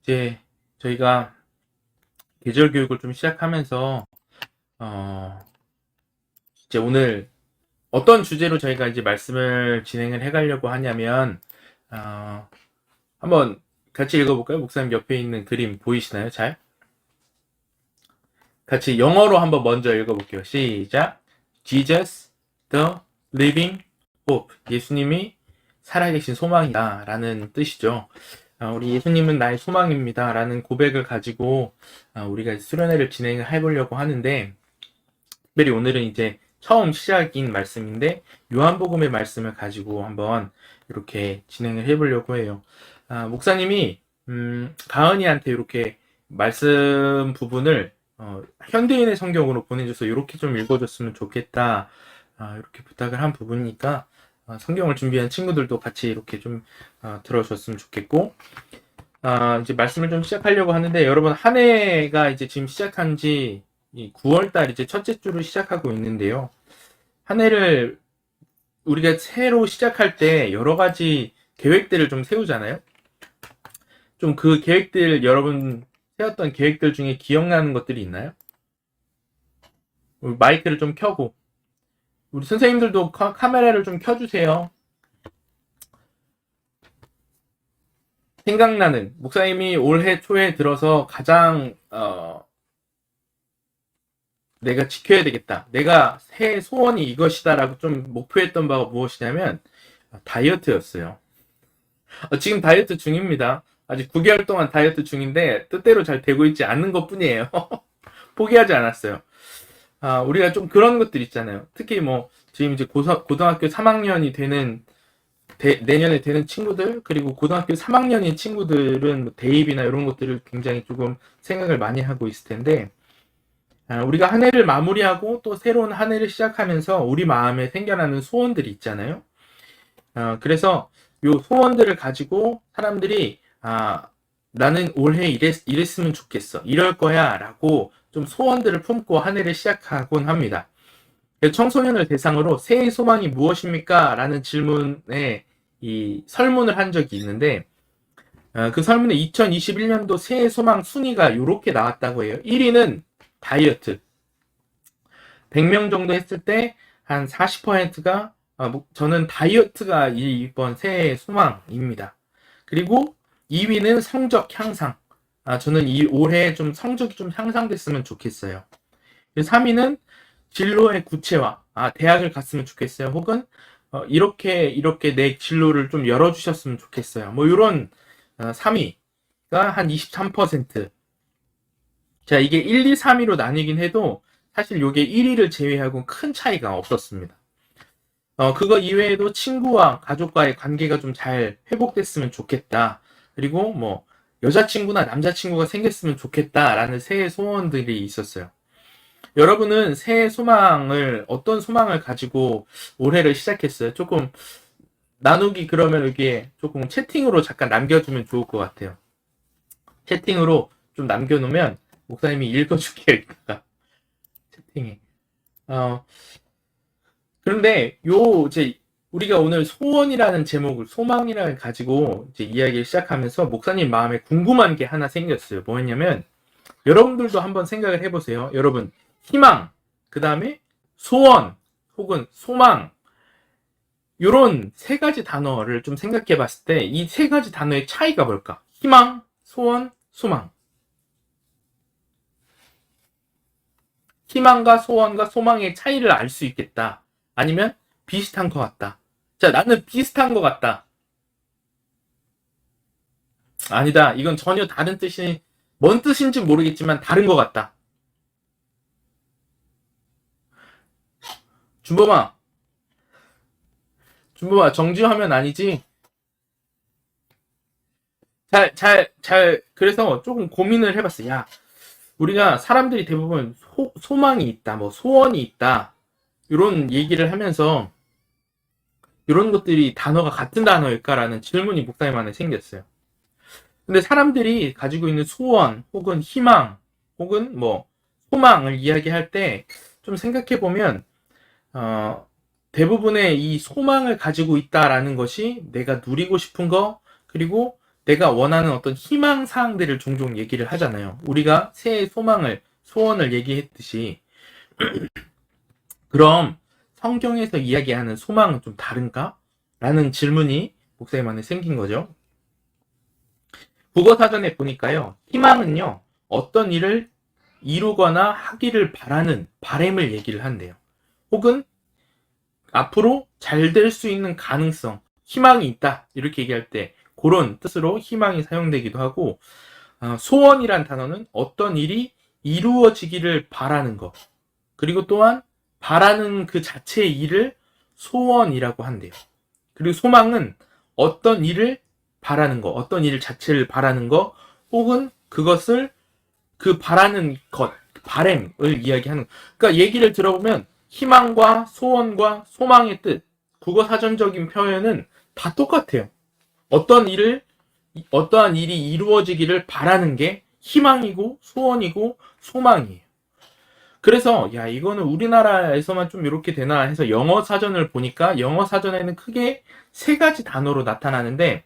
이제 저희가 계절 교육을 좀 시작하면서, 어, 이제 오늘 어떤 주제로 저희가 이제 말씀을 진행을 해가려고 하냐면, 어, 한번 같이 읽어볼까요? 목사님 옆에 있는 그림 보이시나요? 잘? 같이 영어로 한번 먼저 읽어볼게요. 시작. Jesus, the living hope. 예수님이 살아계신 소망이다 라는 뜻이죠. 우리 예수님은 나의 소망입니다 라는 고백을 가지고 우리가 수련회를 진행을 해보려고 하는데, 특별히 오늘은 이제 처음 시작인 말씀인데 요한복음의 말씀을 가지고 한번 이렇게 진행을 해보려고 해요. 목사님이 가은이한테 이렇게 말씀 부분을 현대인의 성경으로 보내줘서 이렇게 좀 읽어줬으면 좋겠다, 이렇게 부탁을 한 부분이니까 성경을 준비한 친구들도 같이 이렇게 좀 들어줬으면 좋겠고, 이제 말씀을 좀 시작하려고 하는데, 여러분 한 해가 이제 지금 시작한 지 9월달 이제 첫째 주를 시작하고 있는데요. 한 해를 우리가 새로 시작할 때 여러 가지 계획들을 좀 세우잖아요. 좀 그 계획들, 여러분 세웠던 계획들 중에 기억나는 것들이 있나요? 마이크를 좀 켜고, 우리 선생님들도 카메라를 좀 켜주세요. 생각나는, 목사님이 올해 초에 들어서 가장 내가 지켜야 되겠다, 내가 새해 소원이 이것이다 라고 좀 목표했던 바가 무엇이냐면 다이어트였어요. 지금 다이어트 중입니다. 아직 9개월 동안 다이어트 중인데 뜻대로 잘 되고 있지 않는 것 뿐이에요. 포기하지 않았어요. 우리가 좀 그런 것들 있잖아요. 특히 뭐 지금 이제 고등학교 3학년이 되는, 내년에 되는 친구들, 그리고 고등학교 3학년인 친구들은 뭐 대입이나 이런 것들을 굉장히 조금 생각을 많이 하고 있을 텐데, 우리가 한 해를 마무리하고 또 새로운 한 해를 시작하면서 우리 마음에 생겨나는 소원들이 있잖아요. 그래서 요 소원들을 가지고 사람들이 나는 올해 이랬으면 좋겠어, 이럴 거야 라고 좀 소원들을 품고 한 해를 시작하곤 합니다. 청소년을 대상으로 새해 소망이 무엇입니까? 라는 질문에 이 설문을 한 적이 있는데, 그 설문에 2021년도 새해 소망 순위가 이렇게 나왔다고 해요. 1위는 다이어트. 100명 정도 했을 때 한 40%가 저는 다이어트가 이번 새해 소망입니다. 그리고 2위는 성적 향상. 저는 올해 좀 성적이 좀 향상됐으면 좋겠어요. 3위는 진로의 구체화. 대학을 갔으면 좋겠어요. 혹은 이렇게 내 진로를 좀 열어주셨으면 좋겠어요. 뭐 이런 3위가 한 23%. 자, 이게 1, 2, 3위로 나뉘긴 해도 사실 이게 1위를 제외하고 큰 차이가 없었습니다. 그거 이외에도 친구와 가족과의 관계가 좀 잘 회복됐으면 좋겠다. 그리고 뭐 여자친구나 남자친구가 생겼으면 좋겠다라는 새해 소원들이 있었어요. 여러분은 새해 소망을, 어떤 소망을 가지고 올해를 시작했어요? 조금 나누기, 그러면 이게 조금 채팅으로 잠깐 남겨주면 좋을 것 같아요. 채팅으로 좀 남겨놓으면 목사님이 읽어줄게요, 이따가. 채팅에. 그런데 이제 우리가 오늘 소원이라는 제목을, 소망이라는 가지고 이제 이야기를 시작하면서 목사님 마음에 궁금한 게 하나 생겼어요. 뭐였냐면, 여러분들도 한번 생각을 해보세요. 여러분, 희망, 그 다음에 소원, 혹은 소망, 요런 세 가지 단어를 좀 생각해 봤을 때 이 세 가지 단어의 차이가 뭘까? 희망, 소원, 소망. 희망과 소원과 소망의 차이를 알 수 있겠다. 아니면 비슷한 것 같다. 자, 나는 비슷한 것 같다. 아니다, 이건 전혀 다른 뜻이, 뭔 뜻인지 모르겠지만 다른 것 같다. 준범아, 정지하면 아니지? 그래서 조금 고민을 해봤어. 야, 우리가 사람들이 대부분 소망이 있다, 뭐 소원이 있다, 이런 얘기를 하면서 이런 것들이 단어가 같은 단어일까라는 질문이 목사님 안에 생겼어요. 근데 사람들이 가지고 있는 소원, 혹은 희망, 혹은 뭐 소망을 이야기할 때 좀 생각해 보면 대부분의 이 소망을 가지고 있다라는 것이 내가 누리고 싶은 거, 그리고 내가 원하는 어떤 희망 사항들을 종종 얘기를 하잖아요. 우리가 새해 소원을 얘기했듯이 그럼 성경에서 이야기하는 소망은 좀 다른가? 라는 질문이 목사님 안에 생긴 거죠. 국어사전에 보니까요, 희망은요, 어떤 일을 이루거나 하기를 바라는 바램을 얘기를 한대요. 혹은 앞으로 잘 될 수 있는 가능성, 희망이 있다 이렇게 얘기할 때 그런 뜻으로 희망이 사용되기도 하고, 소원이란 단어는 어떤 일이 이루어지기를 바라는 것, 그리고 또한 바라는 그 자체의 일을 소원이라고 한대요. 그리고 소망은 어떤 일을 바라는 것, 어떤 일 자체를 바라는 것, 혹은 그것을 그 바라는 것, 바램을 이야기하는 것. 그러니까 얘기를 들어보면 희망과 소원과 소망의 뜻, 국어 사전적인 표현은 다 똑같아요. 어떠한 일이 이루어지기를 바라는 게 희망이고 소원이고 소망이에요. 그래서 야, 이거는 우리나라에서만 좀 이렇게 되나 해서 영어 사전을 보니까 영어 사전에는 크게 세 가지 단어로 나타나는데,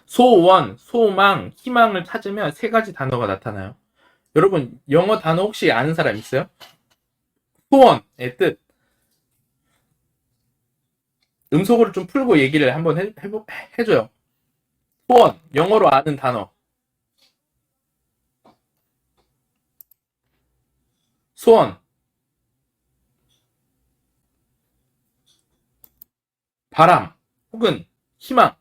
소원, 소망, 희망을 찾으면 세 가지 단어가 나타나요. 여러분, 영어 단어 혹시 아는 사람 있어요? 소원의 뜻. 음속어를 좀 풀고 얘기를 한번 해줘요. 소원, 영어로 아는 단어. 소원, 바람, 혹은 희망.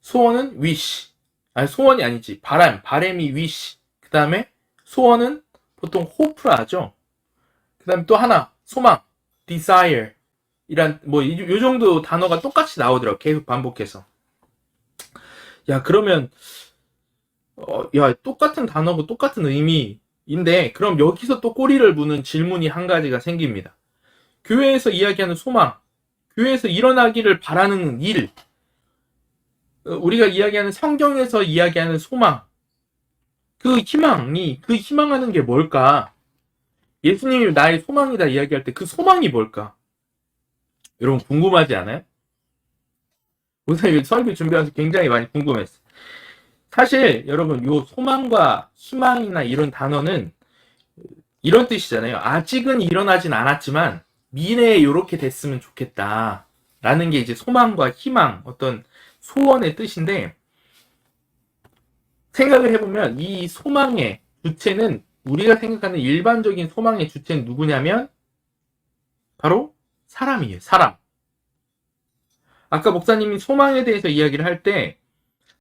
소원은 wish. 아니, 소원이 아니지. 바람이 wish. 그 다음에 소원은 보통 hope라 하죠. 그 다음에 또 하나, 소망, desire. 이란, 요 정도 단어가 똑같이 나오더라고. 계속 반복해서. 야, 그러면, 야, 똑같은 단어고 똑같은 의미인데, 그럼 여기서 또 꼬리를 무는 질문이 한 가지가 생깁니다. 교회에서 이야기하는 소망, 교회에서 일어나기를 바라는 일, 우리가 이야기하는 성경에서 이야기하는 소망, 그 희망하는 게 뭘까? 예수님이 나의 소망이다 이야기할 때 그 소망이 뭘까? 여러분 궁금하지 않아요? 우선 설교 준비하면서 굉장히 많이 궁금했어요. 사실 여러분 요 소망과 희망이나 이런 단어는 이런 뜻이잖아요. 아직은 일어나진 않았지만 미래에 이렇게 됐으면 좋겠다 라는 게 이제 소망과 희망, 어떤 소원의 뜻인데, 생각을 해보면 이 소망의 주체는, 우리가 생각하는 일반적인 소망의 주체는 누구냐면 바로 사람이에요. 사람. 아까 목사님이 소망에 대해서 이야기를 할 때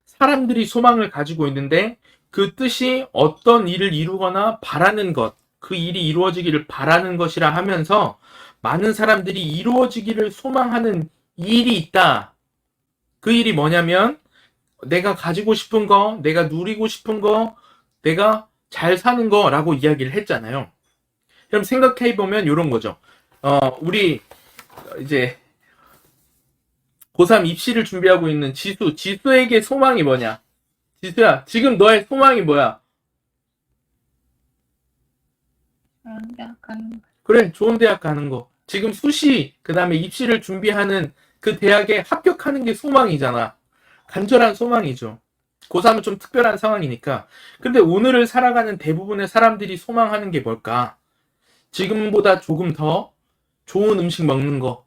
사람들이 소망을 가지고 있는데 그 뜻이 어떤 일을 이루거나 바라는 것, 그 일이 이루어지기를 바라는 것이라 하면서 많은 사람들이 이루어지기를 소망하는 일이 있다. 그 일이 뭐냐면 내가 가지고 싶은 거, 내가 누리고 싶은 거, 내가 잘 사는 거라고 이야기를 했잖아요. 그럼 생각해보면 이런 거죠. 우리 이제 고3 입시를 준비하고 있는 지수에게 소망이 뭐냐? 지수야, 지금 너의 소망이 뭐야? 좋은 대학 가는 거. 그래, 좋은 대학 가는 거. 지금 수시, 그 다음에 입시를 준비하는 그 대학에 합격하는 게 소망이잖아. 간절한 소망이죠. 고3은 좀 특별한 상황이니까. 근데 오늘을 살아가는 대부분의 사람들이 소망하는 게 뭘까? 지금보다 조금 더 좋은 음식 먹는 거,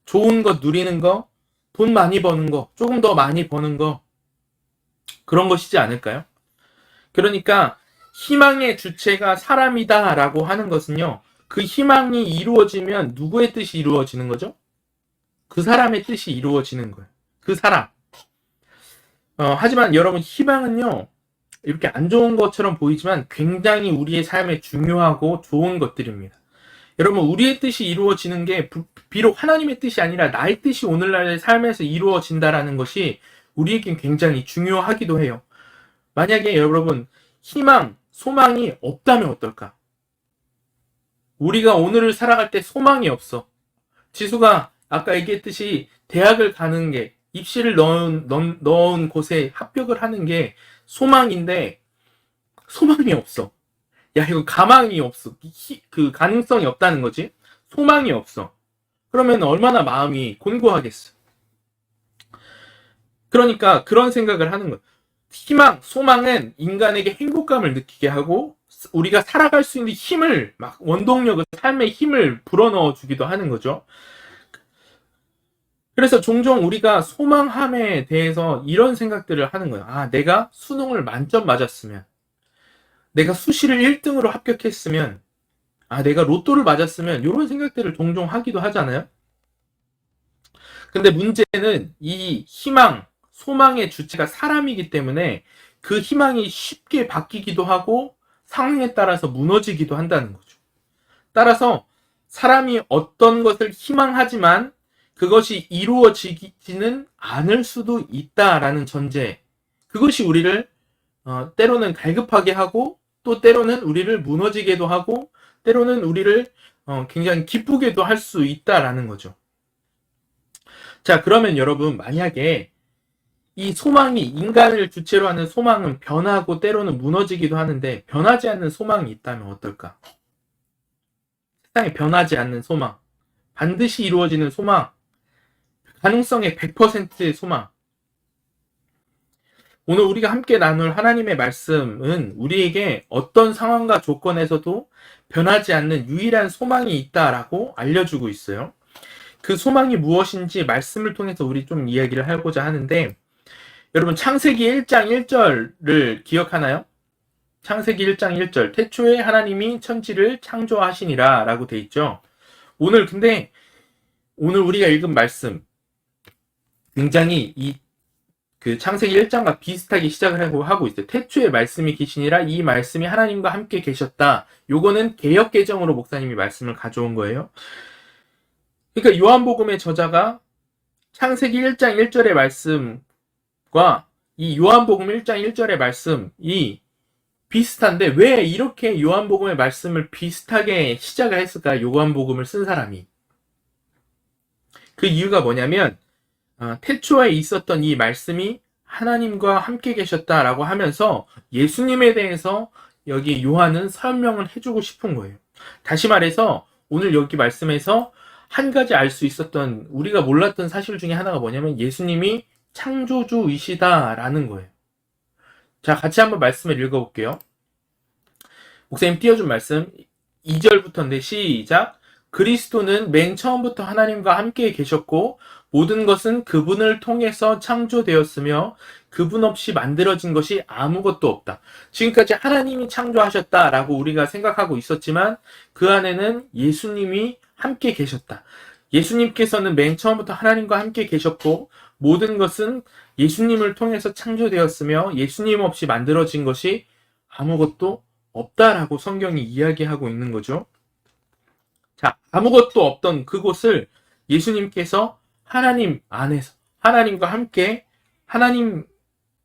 좋은 거 누리는 거, 돈 많이 버는 거, 조금 더 많이 버는 거, 그런 것이지 않을까요? 그러니까 희망의 주체가 사람이다라고 하는 것은요, 그 희망이 이루어지면 누구의 뜻이 이루어지는 거죠? 그 사람의 뜻이 이루어지는 거예요. 그 사람. 하지만 여러분, 희망은요, 이렇게 안 좋은 것처럼 보이지만 굉장히 우리의 삶에 중요하고 좋은 것들입니다. 여러분, 우리의 뜻이 이루어지는 게 비록 하나님의 뜻이 아니라 나의 뜻이 오늘날의 삶에서 이루어진다라는 것이 우리에겐 굉장히 중요하기도 해요. 만약에 여러분, 희망, 소망이 없다면 어떨까? 우리가 오늘을 살아갈 때 소망이 없어. 지수가 아까 얘기했듯이 대학을 가는 게, 입시를 넣은 곳에 합격을 하는 게 소망인데 소망이 없어. 야, 이거 가망이 없어. 그 가능성이 없다는 거지. 소망이 없어. 그러면 얼마나 마음이 곤고하겠어. 그러니까 그런 생각을 하는 거예요. 희망, 소망은 인간에게 행복감을 느끼게 하고 우리가 살아갈 수 있는 힘을 막 원동력을 삶의 힘을 불어넣어 주기도 하는 거죠. 그래서 종종 우리가 소망함에 대해서 이런 생각들을 하는 거예요. 아, 내가 수능을 만점 맞았으면, 내가 수시를 1등으로 합격했으면, 아, 내가 로또를 맞았으면 이런 생각들을 종종 하기도 하잖아요. 근데 문제는 이 희망, 소망의 주체가 사람이기 때문에 그 희망이 쉽게 바뀌기도 하고 상황에 따라서 무너지기도 한다는 거죠. 따라서 사람이 어떤 것을 희망하지만 그것이 이루어지지는 않을 수도 있다라는 전제. 그것이 우리를 때로는 갈급하게 하고 또 때로는 우리를 무너지게도 하고 때로는 우리를 굉장히 기쁘게도 할 수 있다라는 거죠. 자, 그러면 여러분, 만약에 이 소망이, 인간을 주체로 하는 소망은 변하고 때로는 무너지기도 하는데 변하지 않는 소망이 있다면 어떨까? 세상에 변하지 않는 소망, 반드시 이루어지는 소망, 가능성의 100%의 소망. 오늘 우리가 함께 나눌 하나님의 말씀은 우리에게 어떤 상황과 조건에서도 변하지 않는 유일한 소망이 있다라고 알려주고 있어요. 그 소망이 무엇인지 말씀을 통해서 우리 좀 이야기를 하고자 하는데, 여러분 창세기 1장 1절을 기억하나요? 창세기 1장 1절, 태초에 하나님이 천지를 창조하시니라 라고 돼 있죠. 오늘 우리가 읽은 말씀 굉장히 그 창세기 1장과 비슷하게 시작을 하고 있어요. 태초에 말씀이 계시니라, 이 말씀이 하나님과 함께 계셨다. 요거는 개역개정으로 목사님이 말씀을 가져온 거예요. 그러니까 요한복음의 저자가 창세기 1장 1절의 말씀과 이 요한복음 1장 1절의 말씀이 비슷한데 왜 이렇게 요한복음의 말씀을 비슷하게 시작을 했을까? 요한복음을 쓴 사람이. 그 이유가 뭐냐면 태초에 있었던 이 말씀이 하나님과 함께 계셨다라고 하면서 예수님에 대해서 여기 요한은 설명을 해주고 싶은 거예요. 다시 말해서 오늘 여기 말씀에서 한 가지 알 수 있었던, 우리가 몰랐던 사실 중에 하나가 뭐냐면 예수님이 창조주이시다라는 거예요. 자, 같이 한번 말씀을 읽어볼게요. 목사님 띄워준 말씀 2절부터인데 시작. 그리스도는 맨 처음부터 하나님과 함께 계셨고 모든 것은 그분을 통해서 창조되었으며 그분 없이 만들어진 것이 아무것도 없다. 지금까지 하나님이 창조하셨다라고 우리가 생각하고 있었지만 그 안에는 예수님이 함께 계셨다. 예수님께서는 맨 처음부터 하나님과 함께 계셨고 모든 것은 예수님을 통해서 창조되었으며 예수님 없이 만들어진 것이 아무것도 없다라고 성경이 이야기하고 있는 거죠. 자, 아무것도 없던 그곳을 예수님께서 하나님 안에서, 하나님과 함께 하나님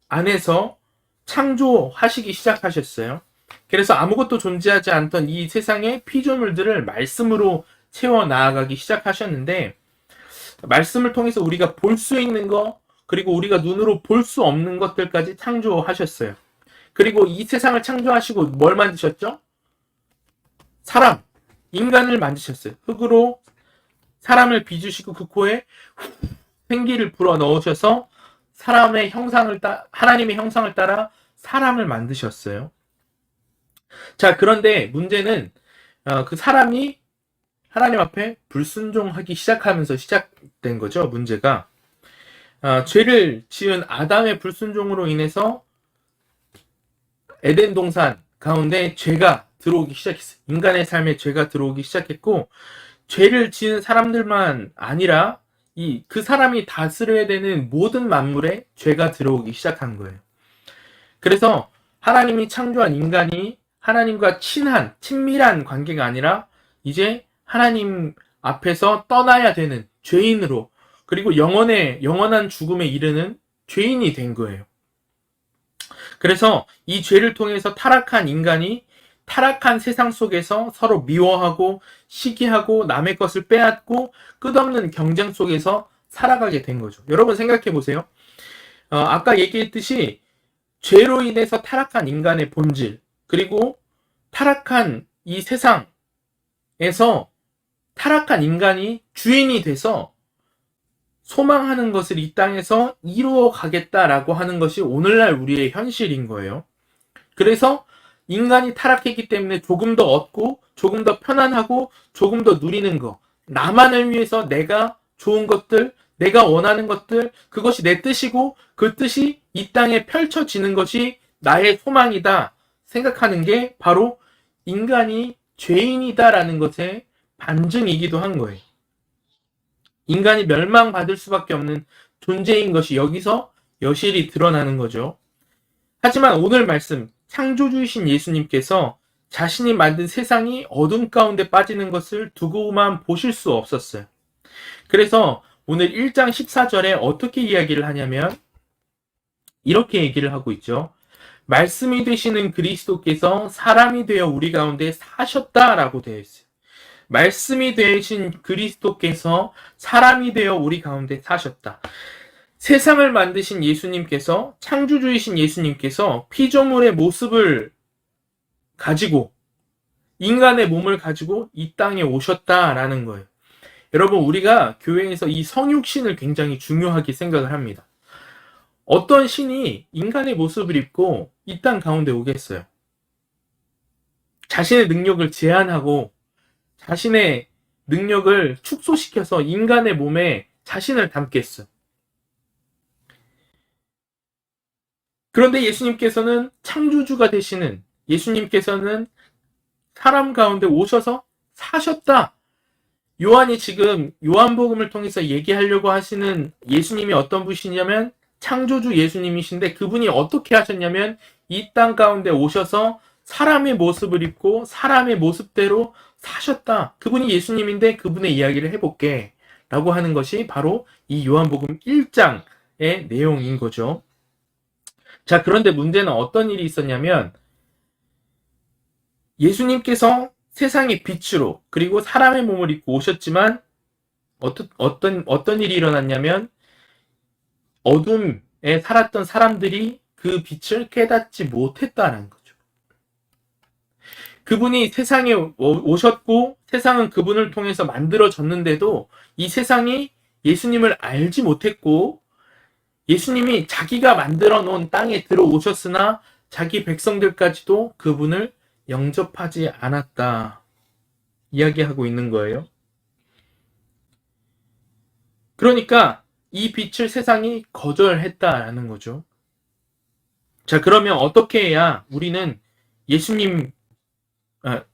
안에서 창조하시기 시작하셨어요. 그래서 아무것도 존재하지 않던 이 세상의 피조물들을 말씀으로 채워 나아가기 시작하셨는데, 말씀을 통해서 우리가 볼 수 있는 거, 그리고 우리가 눈으로 볼 수 없는 것들까지 창조하셨어요. 그리고 이 세상을 창조하시고 뭘 만드셨죠? 사람, 인간을 만드셨어요. 흙으로 사람을 빚으시고 그 코에 생기를 불어 넣으셔서 사람의 형상을 하나님의 형상을 따라 사람을 만드셨어요. 자, 그런데 문제는 그 사람이 하나님 앞에 불순종하기 시작하면서 시작된 거죠. 문제가 죄를 지은 아담의 불순종으로 인해서 에덴 동산 가운데 죄가 들어오기 시작했어요. 인간의 삶에 죄가 들어오기 시작했고, 죄를 지은 사람들만 아니라 그 사람이 다스려야 되는 모든 만물에 죄가 들어오기 시작한 거예요. 그래서 하나님이 창조한 인간이 하나님과 친밀한 관계가 아니라 이제 하나님 앞에서 떠나야 되는 죄인으로, 그리고 영원한 죽음에 이르는 죄인이 된 거예요. 그래서 이 죄를 통해서 타락한 인간이 타락한 세상 속에서 서로 미워하고 시기하고 남의 것을 빼앗고 끝없는 경쟁 속에서 살아가게 된 거죠. 여러분 생각해 보세요. 아까 얘기했듯이 죄로 인해서 타락한 인간의 본질, 그리고 타락한 이 세상에서 타락한 인간이 주인이 돼서 소망하는 것을 이 땅에서 이루어 가겠다라고 하는 것이 오늘날 우리의 현실인 거예요. 그래서 인간이 타락했기 때문에 조금 더 얻고 조금 더 편안하고 조금 더 누리는 거, 나만을 위해서 내가 좋은 것들, 내가 원하는 것들, 그것이 내 뜻이고 그 뜻이 이 땅에 펼쳐지는 것이 나의 소망이다 생각하는 게 바로 인간이 죄인이다라는 것의 반증이기도 한 거예요. 인간이 멸망받을 수밖에 없는 존재인 것이 여기서 여실히 드러나는 거죠. 하지만 오늘 말씀, 창조주이신 예수님께서 자신이 만든 세상이 어둠 가운데 빠지는 것을 두고만 보실 수 없었어요. 그래서 오늘 1장 14절에 어떻게 이야기를 하냐면 이렇게 얘기를 하고 있죠. 말씀이 되시는 그리스도께서 사람이 되어 우리 가운데 사셨다라고 되어 있어요. 말씀이 되신 그리스도께서 사람이 되어 우리 가운데 사셨다. 세상을 만드신 예수님께서, 창조주이신 예수님께서 피조물의 모습을 가지고 인간의 몸을 가지고 이 땅에 오셨다라는 거예요. 여러분, 우리가 교회에서 이 성육신을 굉장히 중요하게 생각을 합니다. 어떤 신이 인간의 모습을 입고 이 땅 가운데 오겠어요? 자신의 능력을 제한하고 자신의 능력을 축소시켜서 인간의 몸에 자신을 담겠어요. 그런데 예수님께서는 창조주가 되시는 예수님께서는 사람 가운데 오셔서 사셨다. 요한이 지금 요한복음을 통해서 얘기하려고 하시는 예수님이 어떤 분이시냐면 창조주 예수님이신데 그분이 어떻게 하셨냐면 이 땅 가운데 오셔서 사람의 모습을 입고 사람의 모습대로 사셨다. 그분이 예수님인데 그분의 이야기를 해볼게 라고 하는 것이 바로 이 요한복음 1장의 내용인 거죠. 자, 그런데 문제는 어떤 일이 있었냐면 예수님께서 세상의 빛으로 그리고 사람의 몸을 입고 오셨지만 어떤 일이 일어났냐면 어둠에 살았던 사람들이 그 빛을 깨닫지 못했다는 거죠. 그분이 세상에 오셨고 세상은 그분을 통해서 만들어졌는데도 이 세상이 예수님을 알지 못했고 예수님이 자기가 만들어 놓은 땅에 들어오셨으나 자기 백성들까지도 그분을 영접하지 않았다. 이야기하고 있는 거예요. 그러니까 이 빛을 세상이 거절했다라는 거죠. 자, 그러면 어떻게 해야 우리는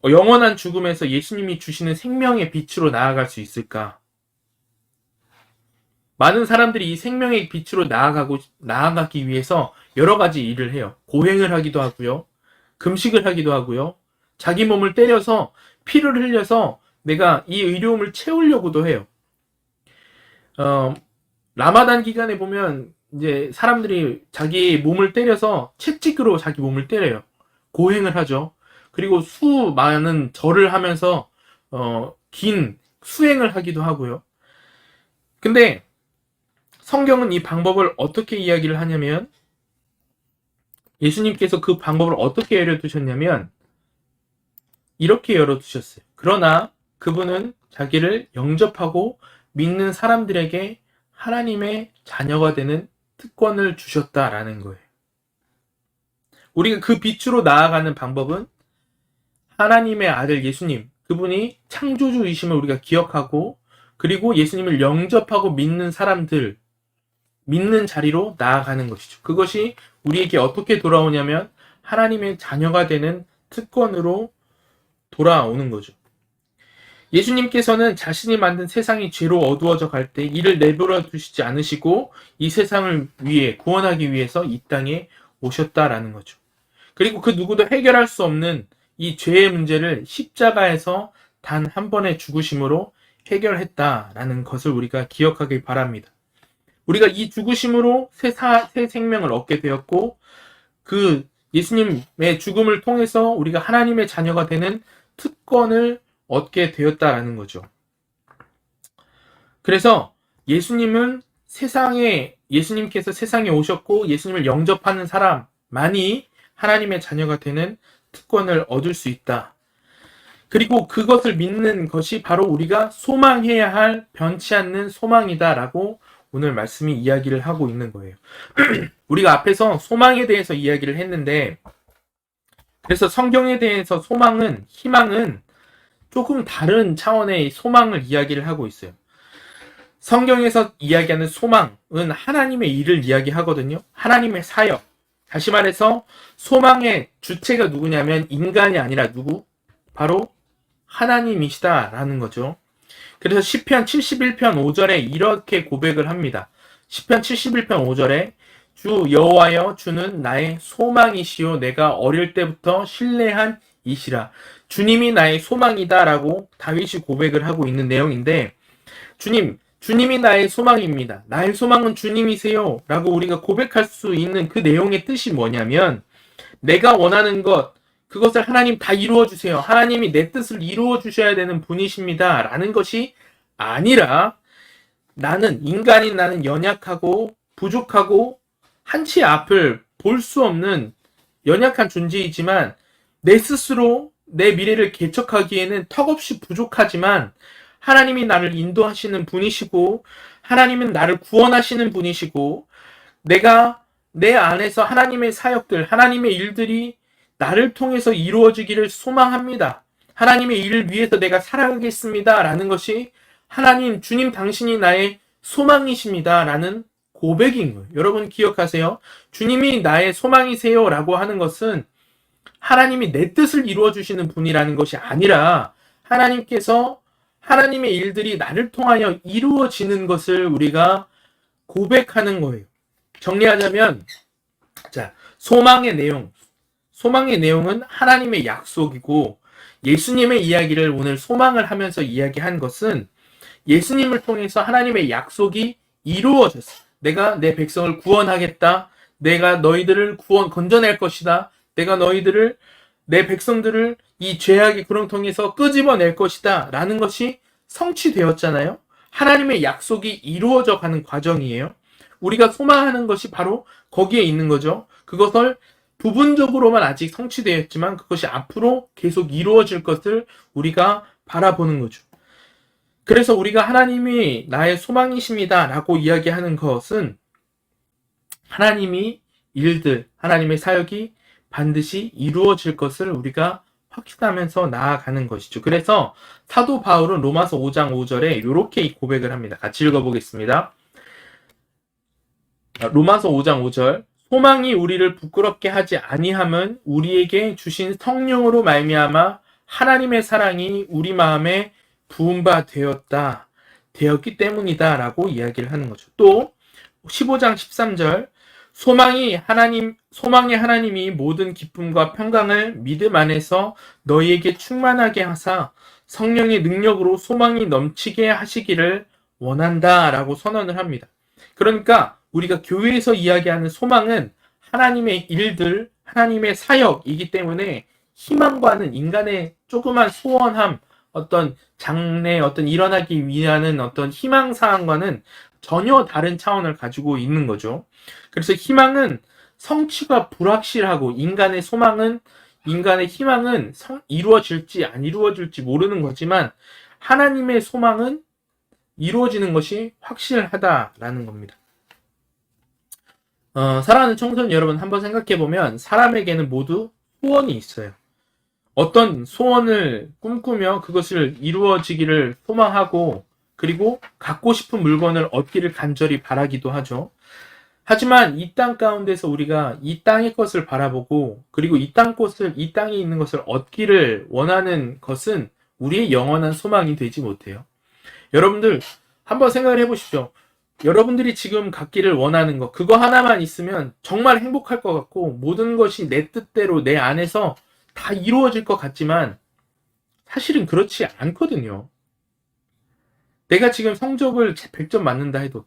영원한 죽음에서 예수님이 주시는 생명의 빛으로 나아갈 수 있을까? 많은 사람들이 이 생명의 빛으로 나아가기 위해서 여러 가지 일을 해요. 고행을 하기도 하고요. 금식을 하기도 하고요. 자기 몸을 때려서 피를 흘려서 내가 이 의료움을 채우려고도 해요. 라마단 기간에 보면 이제 사람들이 자기 몸을 때려서 채찍으로 자기 몸을 때려요. 고행을 하죠. 그리고 수많은 절을 하면서 긴 수행을 하기도 하고요. 근데 성경은 이 방법을 어떻게 이야기를 하냐면 예수님께서 그 방법을 어떻게 열어두셨냐면 이렇게 열어두셨어요. 그러나 그분은 자기를 영접하고 믿는 사람들에게 하나님의 자녀가 되는 특권을 주셨다라는 거예요. 우리가 그 빛으로 나아가는 방법은 하나님의 아들 예수님, 그분이 창조주이심을 우리가 기억하고 그리고 예수님을 영접하고 믿는 사람들, 믿는 자리로 나아가는 것이죠. 그것이 우리에게 어떻게 돌아오냐면 하나님의 자녀가 되는 특권으로 돌아오는 거죠. 예수님께서는 자신이 만든 세상이 죄로 어두워져 갈 때 이를 내버려 두시지 않으시고 이 세상을 위해 구원하기 위해서 이 땅에 오셨다라는 거죠. 그리고 그 누구도 해결할 수 없는 이 죄의 문제를 십자가에서 단 한 번의 죽으심으로 해결했다라는 것을 우리가 기억하길 바랍니다. 우리가 이 죽으심으로 새 생명을 얻게 되었고 그 예수님의 죽음을 통해서 우리가 하나님의 자녀가 되는 특권을 얻게 되었다라는 거죠. 그래서 예수님께서 세상에 오셨고 예수님을 영접하는 사람만이 하나님의 자녀가 되는 특권을 얻을 수 있다. 그리고 그것을 믿는 것이 바로 우리가 소망해야 할 변치 않는 소망이다라고 오늘 말씀이 이야기를 하고 있는 거예요. 우리가 앞에서 소망에 대해서 이야기를 했는데, 그래서 성경에 대해서 소망은, 희망은 조금 다른 차원의 소망을 이야기를 하고 있어요. 성경에서 이야기하는 소망은 하나님의 일을 이야기하거든요. 하나님의 사역. 다시 말해서 소망의 주체가 누구냐면 인간이 아니라 누구? 바로 하나님이시다라는 거죠. 그래서 시편 71편 5절에 이렇게 고백을 합니다. 시편 71편 5절에 주 여호와여 주는 나의 소망이시요 내가 어릴 때부터 신뢰한 이시라. 주님이 나의 소망이다라고 다윗이 고백을 하고 있는 내용인데, 주님이 나의 소망입니다. 나의 소망은 주님이세요 라고 우리가 고백할 수 있는 그 내용의 뜻이 뭐냐면, 내가 원하는 것, 그것을 하나님 다 이루어 주세요. 하나님이 내 뜻을 이루어 주셔야 되는 분이십니다 라는 것이 아니라, 인간인 나는 연약하고 부족하고 한치 앞을 볼 수 없는 연약한 존재이지만 내 스스로 내 미래를 개척하기에는 턱없이 부족하지만 하나님이 나를 인도하시는 분이시고 하나님은 나를 구원하시는 분이시고 내가 내 안에서 하나님의 사역들, 하나님의 일들이 나를 통해서 이루어지기를 소망합니다. 하나님의 일을 위해서 내가 살아가겠습니다 라는 것이 하나님, 주님 당신이 나의 소망이십니다 라는 고백인 거예요. 여러분 기억하세요. 주님이 나의 소망이세요 라고 하는 것은 하나님이 내 뜻을 이루어 주시는 분이라는 것이 아니라 하나님께서 하나님의 일들이 나를 통하여 이루어지는 것을 우리가 고백하는 거예요. 정리하자면, 자, 소망의 내용은 하나님의 약속이고, 예수님의 이야기를 오늘 소망을 하면서 이야기한 것은 예수님을 통해서 하나님의 약속이 이루어졌어. 내가 내 백성을 구원하겠다. 내가 너희들을 건져낼 것이다. 내가 내 백성들을 이 죄악의 구렁텅이에서 끄집어낼 것이다 라는 것이 성취되었잖아요. 하나님의 약속이 이루어져 가는 과정이에요. 우리가 소망하는 것이 바로 거기에 있는 거죠. 그것을 부분적으로만 아직 성취되었지만 그것이 앞으로 계속 이루어질 것을 우리가 바라보는 거죠. 그래서 우리가 하나님이 나의 소망이십니다 라고 이야기하는 것은 하나님의 일들, 하나님의 사역이 반드시 이루어질 것을 우리가 확신하면서 나아가는 것이죠. 그래서 사도 바울은 로마서 5장 5절에 이렇게 고백을 합니다. 같이 읽어보겠습니다. 로마서 5장 5절 소망이 우리를 부끄럽게 하지 아니함은 우리에게 주신 성령으로 말미암아 하나님의 사랑이 우리 마음에 부은 바 되었기 때문이다 라고 이야기를 하는 거죠. 또 15장 13절 소망의 하나님이 모든 기쁨과 평강을 믿음 안에서 너희에게 충만하게 하사 성령의 능력으로 소망이 넘치게 하시기를 원한다 라고 선언을 합니다. 그러니까 우리가 교회에서 이야기하는 소망은 하나님의 일들, 하나님의 사역이기 때문에 희망과는 인간의 조그만 소원함, 어떤 장래, 일어나기 위한 어떤 희망사항과는 전혀 다른 차원을 가지고 있는 거죠. 그래서 희망은 성취가 불확실하고 인간의 희망은 이루어질지 안 이루어질지 모르는 거지만 하나님의 소망은 이루어지는 것이 확실하다라는 겁니다. 사랑하는 청소년 여러분 한번 생각해보면 사람에게는 모두 소원이 있어요. 어떤 소원을 꿈꾸며 그것을 이루어지기를 소망하고 그리고 갖고 싶은 물건을 얻기를 간절히 바라기도 하죠. 하지만 이 땅 가운데서 우리가 이 땅의 것을 바라보고 그리고 이 땅에 있는 것을 얻기를 원하는 것은 우리의 영원한 소망이 되지 못해요. 여러분들 한번 생각을 해보십시오. 여러분들이 지금 갖기를 원하는 것, 그거 하나만 있으면 정말 행복할 것 같고 모든 것이 내 뜻대로 내 안에서 다 이루어질 것 같지만 사실은 그렇지 않거든요. 내가 지금 성적을 100점 맞는다 해도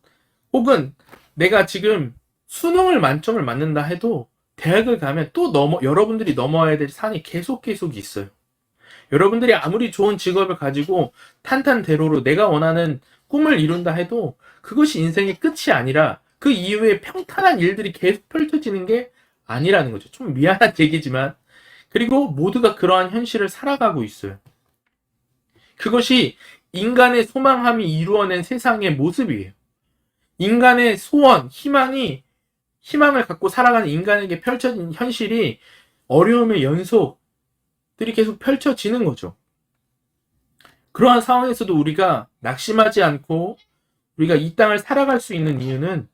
혹은 내가 지금 수능을 만점을 맞는다 해도 대학을 가면 또 여러분들이 넘어야 될 산이 계속 있어요. 여러분들이 아무리 좋은 직업을 가지고 탄탄대로로 내가 원하는 꿈을 이룬다 해도 그것이 인생의 끝이 아니라 그 이후에 평탄한 일들이 계속 펼쳐지는 게 아니라는 거죠. 좀 미안한 얘기지만 그리고 모두가 그러한 현실을 살아가고 있어요. 그것이 인간의 소망함이 이루어낸 세상의 모습이에요. 인간의 소원, 희망을 갖고 살아가는 인간에게 펼쳐진 현실이 어려움의 연속들이 계속 펼쳐지는 거죠. 그러한 상황에서도 우리가 낙심하지 않고 우리가 이 땅을 살아갈 수 있는 이유는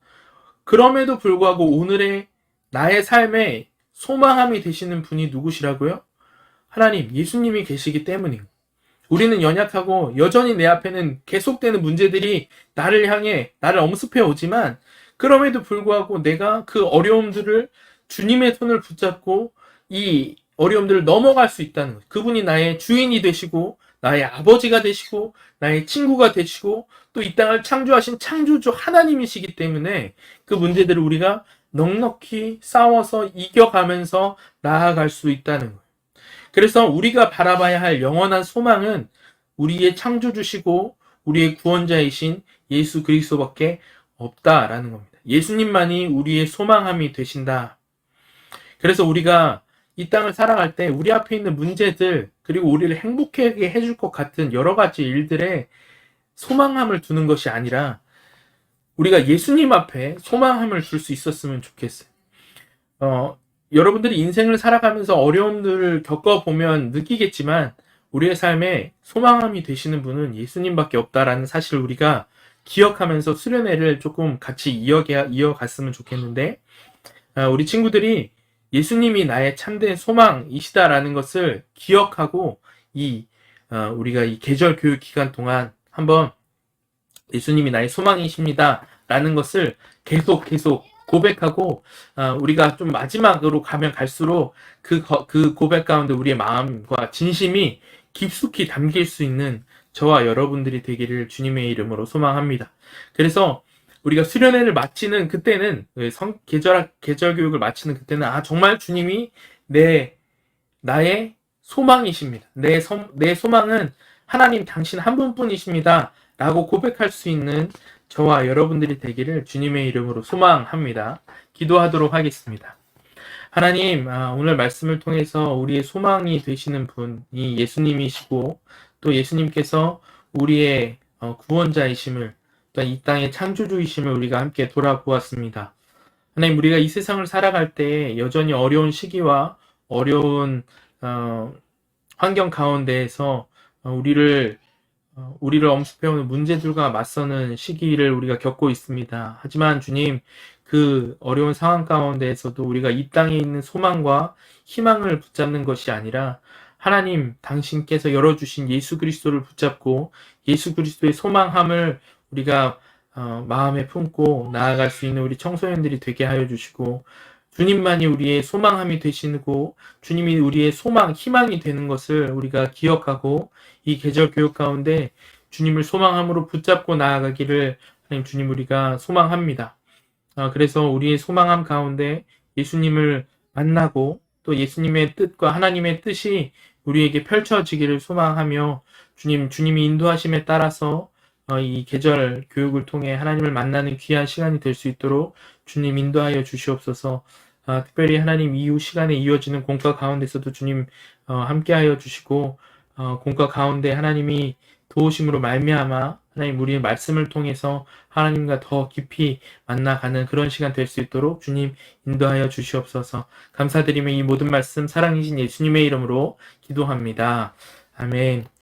그럼에도 불구하고 오늘의 나의 삶에 소망함이 되시는 분이 누구시라고요? 하나님, 예수님이 계시기 때문이에요. 우리는 연약하고 여전히 내 앞에는 계속되는 문제들이 나를 향해 나를 엄습해 오지만 그럼에도 불구하고 내가 그 어려움들을 주님의 손을 붙잡고 이 어려움들을 넘어갈 수 있다는 거예요. 그분이 나의 주인이 되시고 나의 아버지가 되시고 나의 친구가 되시고 또 이 땅을 창조하신 창조주 하나님이시기 때문에 그 문제들을 우리가 넉넉히 싸워서 이겨가면서 나아갈 수 있다는 거예요. 그래서 우리가 바라봐야 할 영원한 소망은 우리의 창조주시고 우리의 구원자이신 예수 그리스도밖에 없다라는 겁니다. 예수님만이 우리의 소망함이 되신다. 그래서 우리가 이 땅을 살아갈 때 우리 앞에 있는 문제들 그리고 우리를 행복하게 해줄 것 같은 여러 가지 일들에 소망함을 두는 것이 아니라 우리가 예수님 앞에 소망함을 줄 수 있었으면 좋겠어요. 여러분들이 인생을 살아가면서 어려움들을 겪어보면 느끼겠지만 우리의 삶에 소망함이 되시는 분은 예수님밖에 없다라는 사실을 우리가 기억하면서 수련회를 조금 같이 이어갔으면 좋겠는데 우리 친구들이 예수님이 나의 참된 소망이시다라는 것을 기억하고 우리가 이 계절 교육 기간 동안 한번 예수님이 나의 소망이십니다 라는 것을 계속 고백하고 우리가 좀 마지막으로 가면 갈수록 그 고백 가운데 우리의 마음과 진심이 깊숙이 담길 수 있는 저와 여러분들이 되기를 주님의 이름으로 소망합니다. 그래서 우리가 수련회를 마치는 그때는 계절 교육을 마치는 그때는 정말 주님이 나의 소망이십니다. 내 소망은 하나님 당신 한 분뿐이십니다. 라고 고백할 수 있는 저와 여러분들이 되기를 주님의 이름으로 소망합니다. 기도하도록 하겠습니다. 하나님, 오늘 말씀을 통해서 우리의 소망이 되시는 분이 예수님이시고 또 예수님께서 우리의 구원자이심을 또 이 땅의 창조주이심을 우리가 함께 돌아보았습니다. 하나님, 우리가 이 세상을 살아갈 때 여전히 어려운 시기와 어려운 환경 가운데에서 우리를 엄습해오는 문제들과 맞서는 시기를 우리가 겪고 있습니다. 하지만 주님, 그 어려운 상황 가운데에서도 우리가 이 땅에 있는 소망과 희망을 붙잡는 것이 아니라 하나님 당신께서 열어주신 예수 그리스도를 붙잡고 예수 그리스도의 소망함을 우리가 마음에 품고 나아갈 수 있는 우리 청소년들이 되게 하여 주시고 주님만이 우리의 소망함이 되시고 주님이 우리의 희망이 되는 것을 우리가 기억하고 이 계절 교육 가운데 주님을 소망함으로 붙잡고 나아가기를 하나님 주님 우리가 소망합니다. 그래서 우리의 소망함 가운데 예수님을 만나고 또 예수님의 뜻과 하나님의 뜻이 우리에게 펼쳐지기를 소망하며 주님이 인도하심에 따라서 이 계절 교육을 통해 하나님을 만나는 귀한 시간이 될 수 있도록 주님 인도하여 주시옵소서. 특별히 하나님 이후 시간에 이어지는 공과 가운데서도 주님 함께하여 주시고 공과 가운데 하나님이 도우심으로 말미암아 하나님 우리의 말씀을 통해서 하나님과 더 깊이 만나가는 그런 시간 될 수 있도록 주님 인도하여 주시옵소서. 감사드리며 이 모든 말씀 사랑이신 예수님의 이름으로 기도합니다. 아멘.